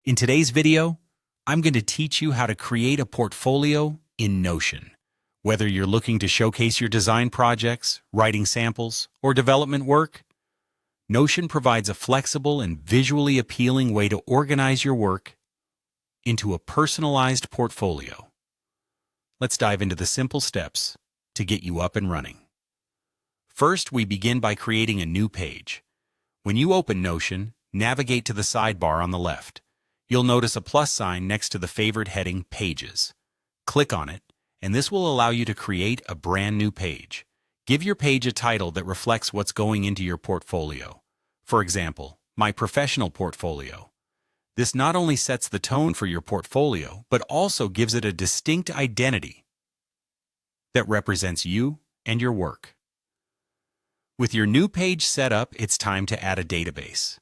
In today's video, I'm going to teach you how to create a portfolio in Notion. Whether you're looking to showcase your design projects, writing samples, or development work, Notion provides a flexible and visually appealing way to organize your work into a personalized portfolio. Let's dive into the simple steps to get you up and running. First, we begin by creating a new page. When you open Notion, navigate to the sidebar on the left. You'll notice a plus sign next to the favorite heading Pages. Click on it, and this will allow you to create a brand new page. Give your page a title that reflects what's going into your portfolio. For example, My Professional Portfolio. This not only sets the tone for your portfolio, but also gives it a distinct identity that represents you and your work. With your new page set up, it's time to add a database.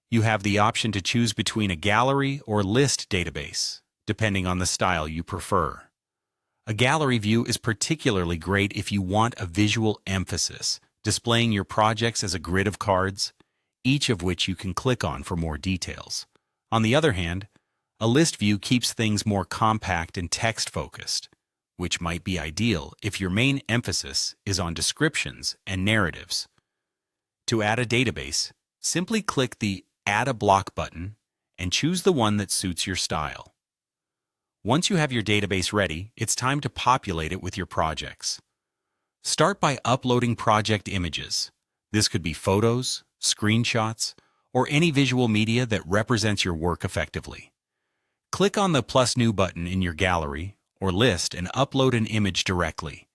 You have the option to choose between a gallery or list database, depending on the style you prefer. A gallery view is particularly great if you want a visual emphasis, displaying your projects as a grid of cards, each of which you can click on for more details. On the other hand, a list view keeps things more compact and text-focused, which might be ideal if your main emphasis is on descriptions and narratives. To add a database, simply click the Add a Block button and choose the one that suits your style. Once you have your database ready, it's time to populate it with your projects. Start by uploading project images. This could be photos, screenshots, or any visual media that represents your work effectively. Click on the plus new button in your gallery or list and upload an image directly.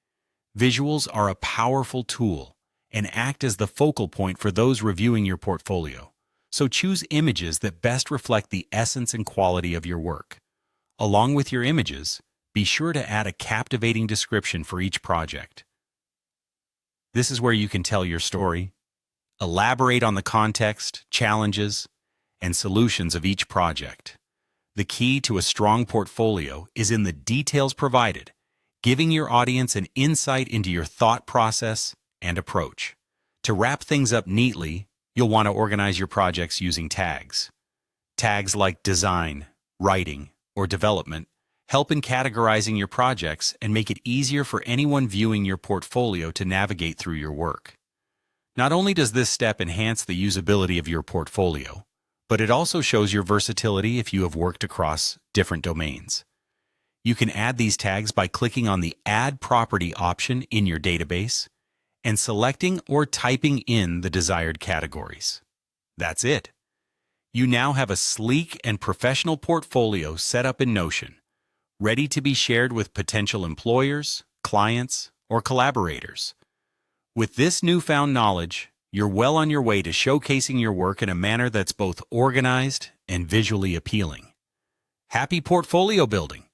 Visuals are a powerful tool and act as the focal point for those reviewing your portfolio. So choose images that best reflect the essence and quality of your work. Along with your images, be sure to add a captivating description for each project. This is where you can tell your story, elaborate on the context, challenges, and solutions of each project. The key to a strong portfolio is in the details provided, giving your audience an insight into your thought process and approach. To wrap things up neatly, you'll want to organize your projects using tags. Tags like design, writing, or development help in categorizing your projects and make it easier for anyone viewing your portfolio to navigate through your work. Not only does this step enhance the usability of your portfolio, but it also shows your versatility if you have worked across different domains. You can add these tags by clicking on the Add Property option in your database and selecting or typing in the desired categories. That's it. You now have a sleek and professional portfolio set up in Notion, ready to be shared with potential employers, clients, or collaborators. With this newfound knowledge, you're well on your way to showcasing your work in a manner that's both organized and visually appealing. Happy portfolio building!